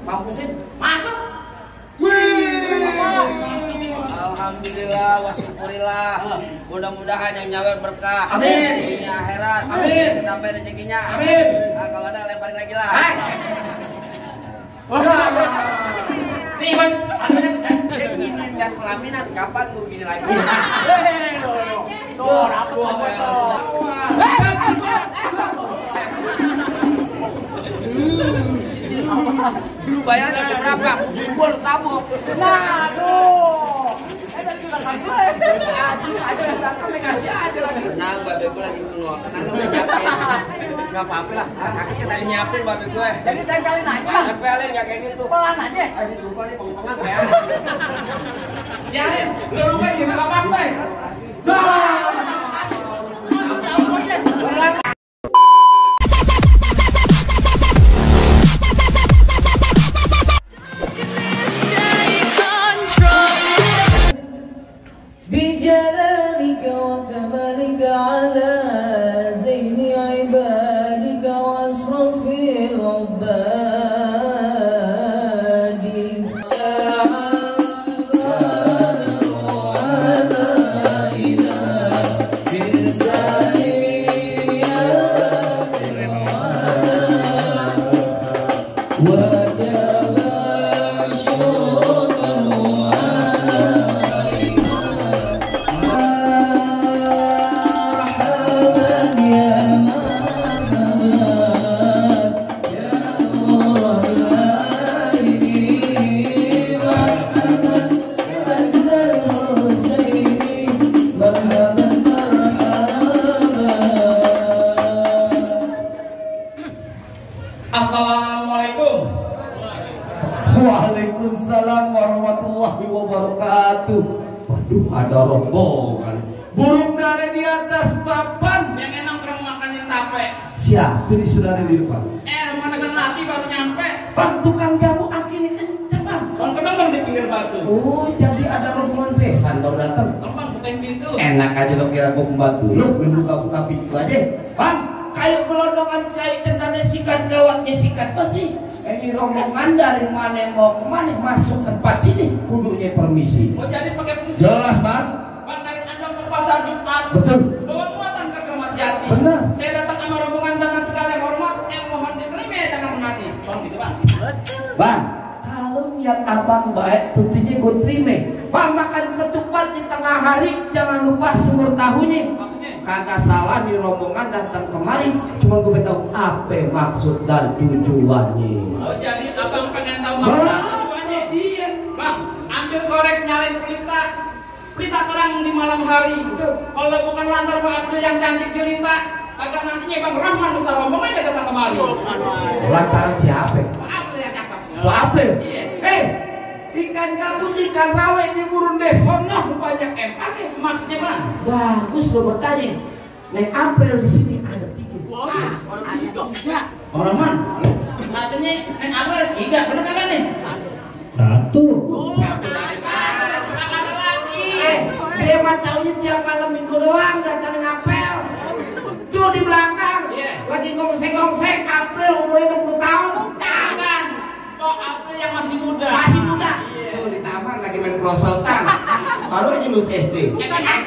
Mampusin. Masuk. Alhamdulillah wa syukurillah. Mudah-mudahan yang nyawer berkah. Amin. Dunia akhirat. Amin. Sampai rezekinya. Amin. Nah, kalau ada lemparin lagi lah. Nih bang, anunya Ini dan pelaminan kapan gue begini lagi? Lu bayarnya seberapa? Gue lu tabuk. Nah, tuh. Aja datang kasih aja lagi. Tenang, babe gue lagi ngomong. Tenang, lu udah nyiapin. Gak apa-apa lah. Sakitnya tadi Nyiapin babe gue. Jadi tempelin aja lah. Tempelin gak kayak gitu. Pelan aja. Ini sumpah nih peng-pengan ya. biarin, lu kan gak apa-apa. بجلالك وكمالك على زين عبادك واشرف العباد Assalamualaikum. Waalaikumsalam warahmatullahi wabarakatuh. Waduh, ada rombongan. Burung dari di atas papan. Yang enak orang makannya tape. Siapa ini saudara di depan? Mana lagi baru nyampe. Bang, tukang jamu akhirnya kenceng bang. Bang kenapa di pinggir batu? Oh, jadi ada rombongan besan baru datang. Bang bukain pintu. Enak aja lo kira gue pembantu. Lo buka-buka pintu aja. Bang, kayu gelondongan kayu cendana sikat gawatnya sikat besi. Ini rombongan dari mana mau kemana masuk tempat sini kudunya permisi. Oh jadi pakai permisi. Jelas bang. Bang dari Andong ke pasar Jumat. Betul. Bawa muatan ke Keramat Jati. Benar. Saya datang sama rombongan dengan segala hormat. Mohon diterima dengan hormati. Bang gitu bang. Bang, kalau niat abang baik tentunya gue terima. Bang makan ketupat di tengah hari jangan lupa sumur tahunya. Maksudnya? Kagak salah di rombongan datang kemari. Cuma gue tahu apa maksud dan tujuannya. Oh jadi abang pengen tahu maksudnya tujuannya? Iya. Bang, ambil korek nyalain pelita. Pelita terang di malam hari. Kalau bukan lantar Pak Abdul yang cantik jelita, agar nantinya Bang Rahman besar rombong aja datang kemari. Lantaran siapa? Pak Abdul yang cakep. Pak April. Iya. Ikan gabus, ikan rawe di burung desono banyak empangnya. Maksudnya Bang? Bagus lo bertanya. Neng April di sini ada 3. Wah, ada 3. Bang Rahman, katanya Neng April ada 3, bener kagak nih? 1. Satu lagi. Ada lagi. Dia mah taunya tiap malam minggu doang datang ngapel. Tuh di belakang, lagi gongseng-gongseng. April umurnya 60 tahun. Bukan. Oh April yang masih muda. Masih muda. Tuh di taman lagi main prosotan. Baru aja lulus SD. Ya kan?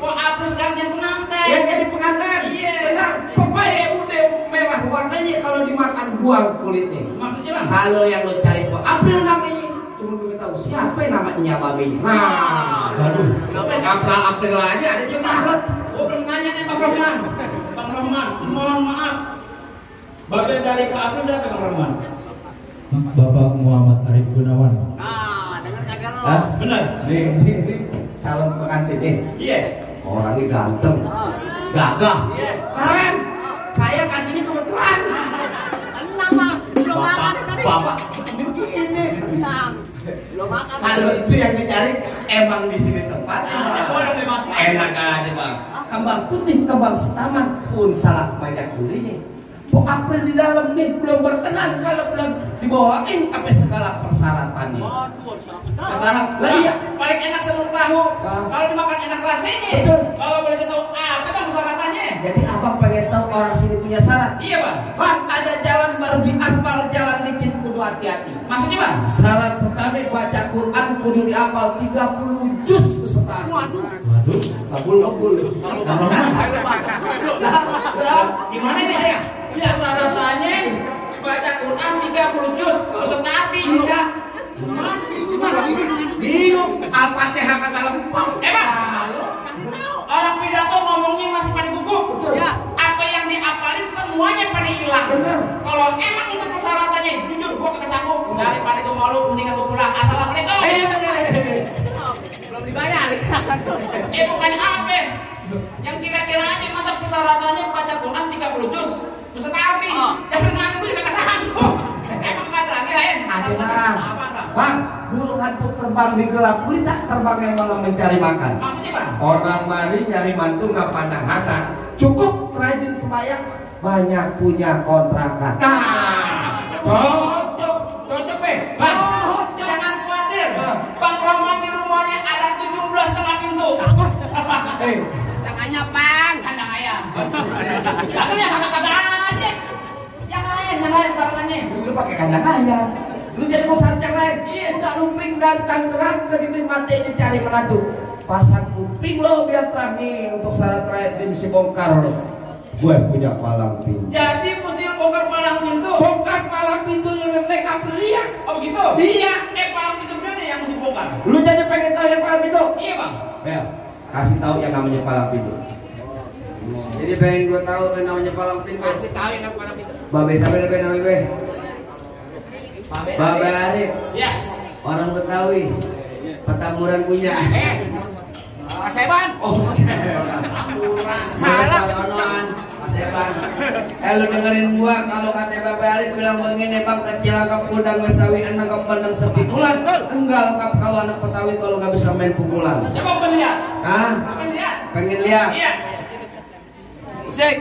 Oh April sekarang jadi pengantin. Ya jadi pengantin. Iya. Benar. Pepaya udah merah warnanya kalau dimakan buang kulitnya. Maksudnya Bang? Kalau yang lo cari kok April namanya. Cuma gue tahu siapa yang namanya babenya. Nah, Waduh. April April aja ada juga. Oh belum nanya nih Bang Rahman. Bang Rahman, mohon maaf. Bagian dari Pak April siapa Bang Rahman? Bapak Muhammad Arif Gunawan. Hah? Benar. Nih calon pengantin nih. Iya. Orangnya ganteng, gagah, Iya. keren. Saya kantinnya kebetulan. Bapak begini. Kalau itu yang dicari emang di sini tempatnya. Oh, yang dimasuk. Enak aja bang. Kembang putih, kembang setaman pun salah banyak curinya. Bu April di dalam nih belum berkenan kalau belum dibawain apa segala persyaratannya. Pesanan. Lah iya. Paling enak seluruh tahu. Ah. Kalau dimakan enak rasanya. Betul. Kalau boleh saya tahu apa Bang persyaratannya? Jadi abang pengen tahu orang sini punya syarat. Iya Bang. Bang ada jalan baru di aspal jalan licin kudu hati-hati. Maksudnya Bang? Syarat pertama baca Quran kudu dihafal 30 juz beserta. Waduh. Kabul. Gimana ini ya? Ya syaratnya baca Quran 30 juz beserta arti. Iya. Bingung Al-Fatihah kata lempeng. Bang, Kasih tahu. orang pidato ngomongnya masih pada gugup. Ya. Apa yang diapalin semuanya pada hilang. Benar. Kalau emang itu persyaratannya, jujur gua kagak sanggup. Daripada gua malu, mendingan gua pulang. Assalamualaikum. Belum dibayar. Bukannya apa? Yang kira-kira aja masa persyaratannya baca Quran 30 juz beserta arti. Yang benar itu juga kagak sanggup. Emang nggak ada lagi lain. Ada Apa enggak? Bang, burung hantu terbang di gelap gulita, terbang yang malam mencari makan. Maksudnya Bang? Orang mari nyari mantu nggak pandang harta, cukup rajin sembahyang, banyak punya kontrakan. Cocok Bang. Jangan khawatir. Bang Rahman di rumahnya ada 17 setengah pintu. Tangannya Pang. Kandang ayam. Aku ya kagak aja. Yang lain syaratnya. Lu pakai kandang ayam, lu jadi mau yang lain. Iya. Udah lumping dan Tangerang ke dibin mati ini cari menantu. Pasang kuping lo biar terang nih untuk syarat terakhir di misi bongkar lo. Gue punya palang pintu. Jadi mesti bongkar palang pintu. Bongkar palang pintunya mereka belia. Oh begitu? Iya. Palang pintu bener yang mesti bongkar. Lu jadi pengen tahu yang palang pintu? Iya Bang. Bel, kasih tahu yang namanya palang pintu. Jadi pengen gue tahu apa namanya palang pintu. Kasih tahu yang palang pintu. Babe siapa yang namanya Be? Babe Arif. Iya. Orang Betawi. Petamburan punya. Mas Eban. Oh, Salah. Sonoan. Mas Eban. Lu dengerin gua kalau kata Babe Arif bilang begini, Bang, kecil angkap udang Besawi anak ke pandang sepikulan. Enggak lengkap kalau anak Betawi kalau nggak bisa main pukulan. Coba pengen lihat. Hah? Pengen lihat. Pengen lihat? Iya. Musik.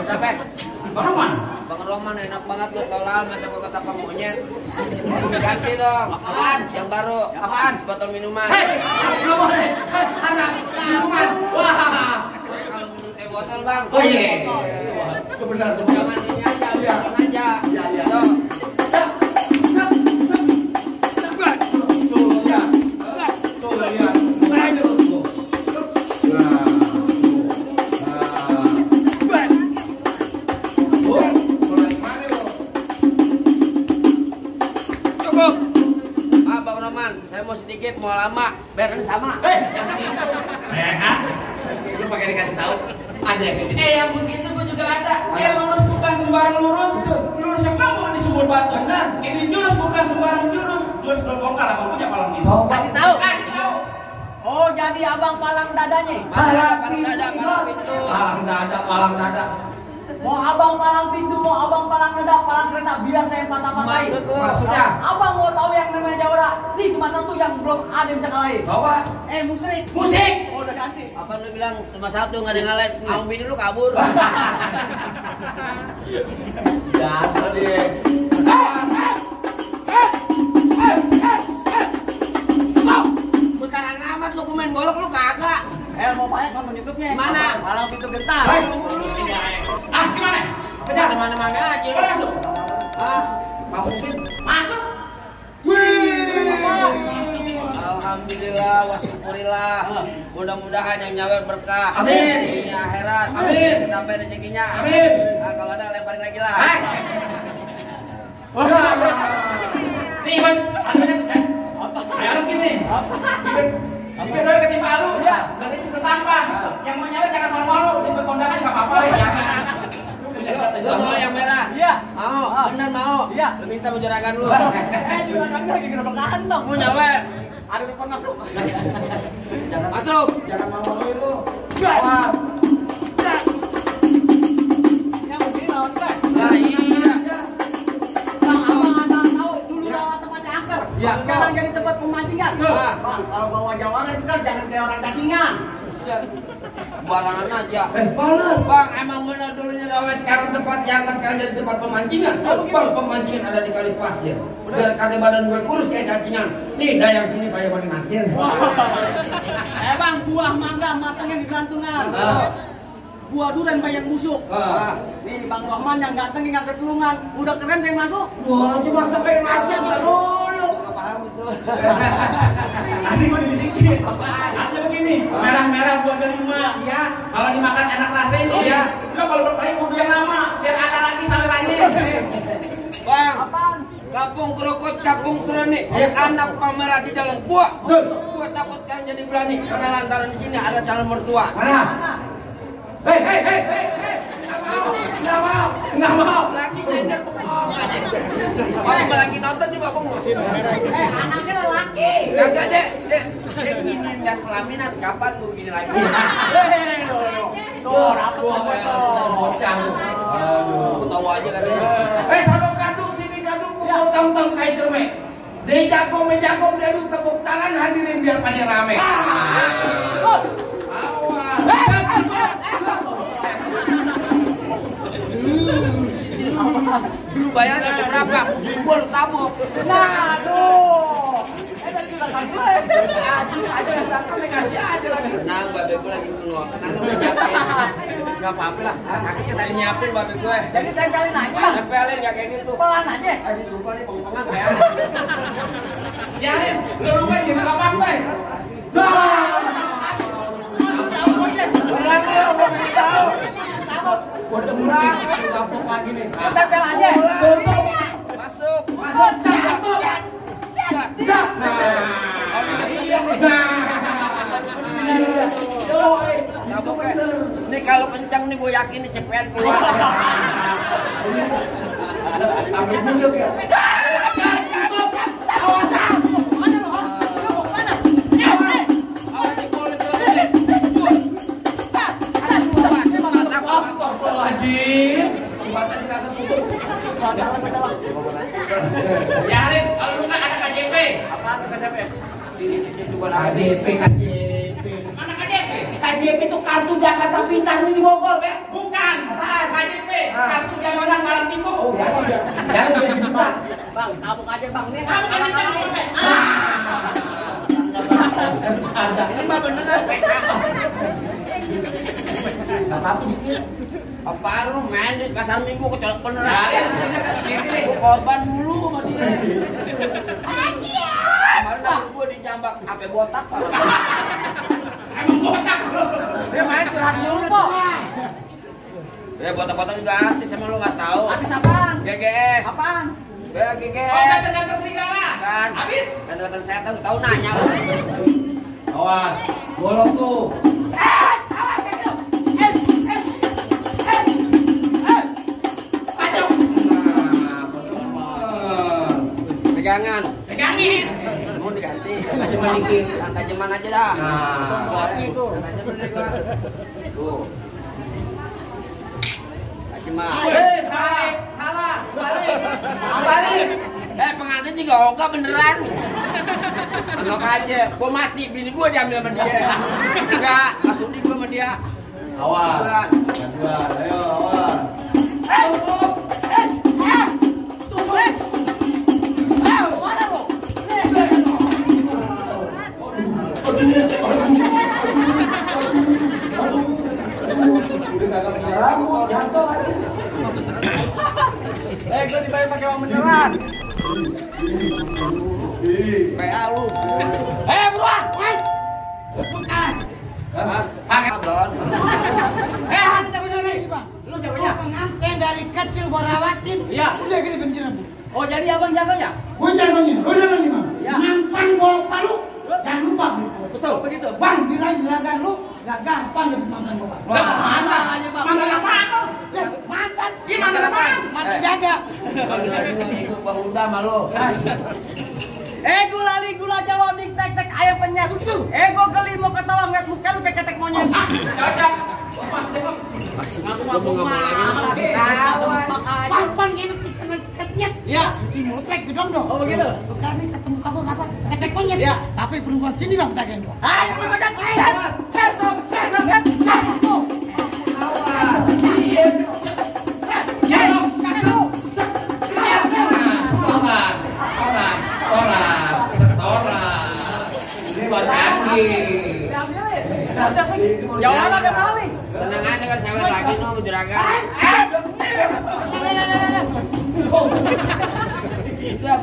Sampai. Bang Rahman. Bang Roman enak banget lu tolal macam gua ketapa monyet. Ganti dong. Apaan? Yang baru. Apaan? Botol minuman. Nggak boleh. Anak minuman. Wah. Kalau minum teh botol, Bang. Oh iya. Kebenar. Jangan ini aja, biarin aja. Iya. Tuh. Cukup. Bang Roman, saya mau sedikit, mau lama, biar kami sama. Lu pakai dikasih tahu. Ada yang begitu gua juga ada. Lurus bukan sembarang lurus. Lurus yang kamu di sumur batu. Ini jurus bukan sembarang jurus. Jurus berbongkar apa punya palang pintu. Kasih tahu. Kasih tahu. Oh, jadi abang palang dadanya. Palang pintu. Palang dada. Mau abang palang pintu, mau abang palang dada, palang kereta, biar saya patah-patahin. Maksud lu? Maksudnya? Abang mau tahu yang namanya Jawara? Nih cuma satu yang belum ada yang bisa kalahin. Bawa. Musik. Musik. Oh, udah ganti. Apa lu bilang cuma satu nggak ada yang lain? Mau bini lu kabur. Biasa dia. Putaran amat lu main golok lu kagak. Mau banyak nonton YouTube-nya. Mana? Palang pintu gentar. Gimana? Jangan kemana-mana aja lu. Masuk. Masuk. Masuk. Alhamdulillah, wasyukurillah. Mudah-mudahan yang nyawer berkah. Amin. Ini akhirat. Amin. Sampai rezekinya. Amin. Nah, kalau ada lemparin lagi lah. Nih, Bang. Apa? Ayo gini. Bikin doang ketimpa lu. Ya. Dari situ tampang. Yang mau nyawa jangan malu-malu. Di kondangan nggak apa-apa. Lu mau yang merah? Iya. Mau? Bener mau? Iya. Lu minta mau juragan lu. Juragan gue lagi gerebekan dong. Mau nyawer? Ada telepon masuk. Jangan Masuk. Jangan malu-maluin lu. Awas. Yang begini lawan gue. Nah, iya. Bang, abang asal tahu dulu lewat tempatnya angker. Iya. Sekarang jadi tempat pemancingan. Nah. Bang, kalau bawa Jawara itu kan jangan kayak orang cacingan. Barangan aja. Balas. Bang, emang benar dulunya rawa sekarang tempat diangkat sekarang jadi tempat pemancingan. Bang, pemancingan ada di kali pasir. Biar kata badan gue kurus kayak cacingan. Nih, dayang sini kayak badan nasir. Bang, buah mangga matangnya di gelantungan. buah durian banyak busuk. Nih Bang Rohman yang datang yang ketulungan, udah keren pengen masuk. Wah, cuma sampai masuk terlalu. Gak paham itu. Tadi gue dibisikin. Artinya begini, merah-merah buah delima. Iya. Kalau dimakan enak rasanya. Iya. Lo kalau berpaling kudu yang lama, biar ada lagi sawerannya. Bang, Apaan? kampung krokot, kampung serani, anak pamerah di dalam gua. Gua takut kalian jadi berani karena lantaran di sini ada calon mertua. Mana? Hei. Nggak mau. Lagi nyetir bohong aja. Orang lagi nonton juga bengong. Anaknya lelaki. Kagak deh. Dia giniin dan pelaminan kapan gua gini lagi? Tuh, rapu apa tuh? Aduh, tahu aja katanya. Sama kadung sini kadung pukul tong-tong kayak cermek. Dia jago dia lu tepuk tangan hadirin biar pada rame. Dulu bayarnya seberapa? Gua tabok. Nah, aduh. Tadi sudah kan gue. Aja belakang kasih aja lagi. Tenang, babe gue lagi ngomong. Tenang, lu nyiapin. Gak apa-apa lah. Sakitnya tadi nyiapin babe gue. Jadi tempelin aja Bang. Tempelin gak kayak gitu. Pelan aja. Ayo sumpah nih peng-pengan ya. Biarin, lu lupain gak apa-apa. Pulang lu, gua pengen tahu. Udah mulai, kapok lagi nih. Tempel aja. Tutup. Masuk. Tutup. Tabok ya. Nih kalau kencang nih gue yakin nih cepetan keluar. Ambil bunjuk ya. Astagfirullahaladzim. Jembatan kita ketutup. Ya Alin, kalau lu nggak ada KJP. Apaan tuh KJP? Ini juga KJP. Mana KJP? KJP itu kartu Jakarta Pintar ini Bogor, Be. Bukan. KJP, kartu jaminan malam minggu. Oh, ya. Jangan boleh dibuka. Bang, tabung aja Bang. Ini Kamu kan anak-anak. KJP. Ada. Ini mah beneran. Gak apa-apa dikit. Apaan lu main di pasar minggu kecolok Ya beneran. Alin, sini. Gua korban dulu sama dia. Kemarin aku gue dijambak, apa botak pak? Emang botak. Dia main curhat dulu kok. Ya botak-botak juga artis, emang lu nggak tahu? Habis apaan? GGS. Apaan? Ya GGS. Oh, ganteng-ganteng serigala. Kan. Habis? Ganteng-ganteng setan, tahu nanya lu. Awas, bolong tuh. Pegangan. Pegangin. Mau diganti. Tajaman dikit. Tajaman aja dah. Nah, Asli tuh. Tajaman juga. Tuh. Tajaman. Salah. balik. Pengantin juga ogah beneran. Enak aja. Gua mati, bini gua diambil sama dia. Enggak, sudi gua sama dia. Awas. Dua, ayo awas. Jatuh lagi. Gue dibayar pakai uang beneran. PA lu. Buruan! Bukan. Pakai blon. Ini cabanya nih. Lu cabanya? Pengantin dari kecil gua rawatin. Iya. Udah gini benciran. Oh jadi abang jagonya? Gua jagonya. Udah bang Imam. Ya. Nampan gol palu. Jangan lupa. Betul. Begitu. Bang, diraih juragan lu gak gampang dapet mantan gua bang. Mantan aja bang. Mantan apaan lu? Mantan. Iya, mantan apaan? Mantan jaga. Kalau dengar ikut Bang Uda sama lu. Gula Jawa mik tek tek ayam penyet. Ego geli mau ketawa ngeliat muka lu kayak ketek monyet. Cocok. Gua mau ngomong lagi. Tawa aja. Pan ini keteknya. Iya. Cuci mulut rek gedong dong. Oh begitu. Bukan nih ketemu kamu apa? Ketek monyet. Iya. Tapi perempuan sini bang pedagang gua. Ayo macam Setoran. Ini buat kaki. Yang mana yang paling? Tenang aja kan saya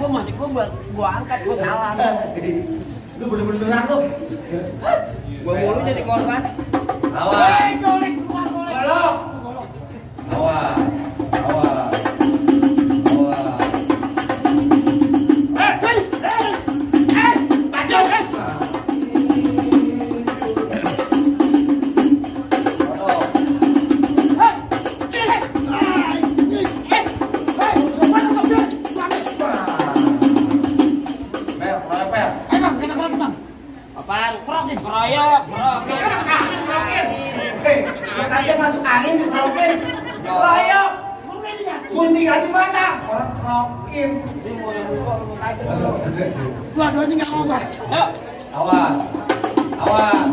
gua masih gua angkat, gua salah. Lu bener-beneran lu. Gua mulu jadi korban. Awas. Golek, keluar golek. Golok. Awas. Awas. Awas. Baju, guys. Apaan? Kerokin. Keroyok. Katanya masuk angin dikerokin. Keroyok. Guntingan di mana? Orang kerokin. Dua-duanya nggak mau, Pak. Ayo. Awas. Awas.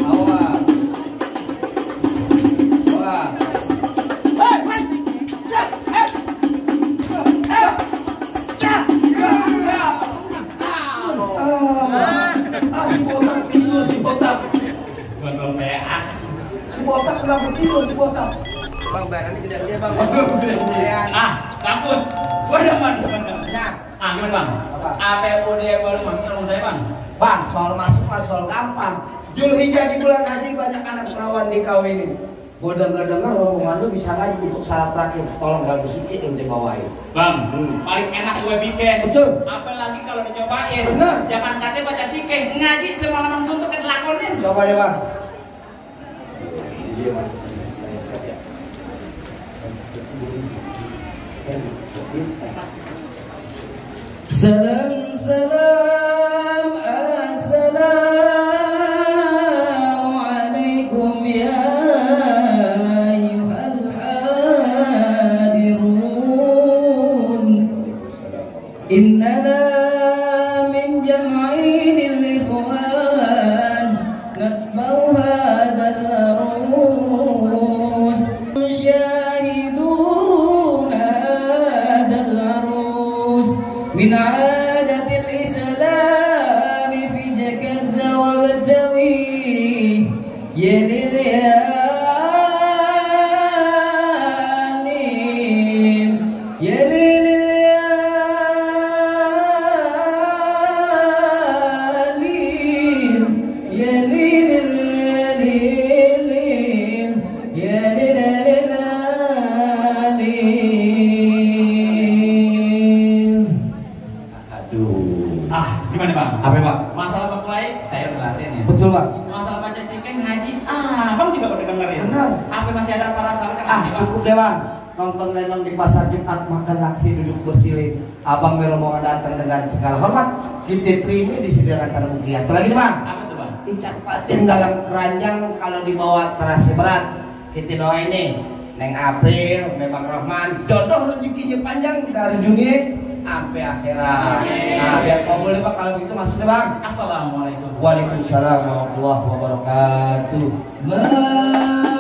Awas. Awas. Si botak tidur, si botak. Si botak kenapa tidur, si botak? Bang, bayarannya gede dia, Bang. Kampus. Gua demen. Nah, Gimana bang? Apa yang baru masuk ke rumah saya bang? Bang, soal masuk mah soal gampang. Julhijjah di bulan haji banyak anak perawan dikawinin. Gue denger rombongan lu bisa ngaji untuk syarat terakhir. Tolong bantu sikit yang bawain. Bang, paling enak gue bikin. Betul. Apalagi kalau dicobain. Bener. Jangan katanya baca sikeh, ngaji semalaman suntuk ke lakonin. Coba deh bang. Salam salam assalamualaikum ya ayyuhal hadirun. Innana min jam'inil ikhwan natba'u hadal arus musyahidun hadal arus min adatil islam fi jakazza wa batawi yalil yalim yalil yalim yalil yalil Gimana bang? Apa bang? Masalah bakulai saya udah latihan ya. Betul bang. Masalah baca sikeh ngaji, bang juga udah dengerin. Benar. Apa masih ada salah-salah? Cukup deh bang. Nonton lenong di pasar Jumat, makan nasi, duduk bersilih. Abang rombongan datang dengan segala hormat. Kita terima di sini antara mukiat. Lagi nih bang. Apa tuh bang? Ikan patin dalam keranjang kalau dibawa terasa berat. Kita doain nih. Neng April, memang Rahman, jodoh rezekinya panjang dari dunia sampai akhirat. Nah, biar kau boleh bang, kalau begitu masuk deh bang. Assalamualaikum. Waalaikumsalam warahmatullahi wabarakatuh.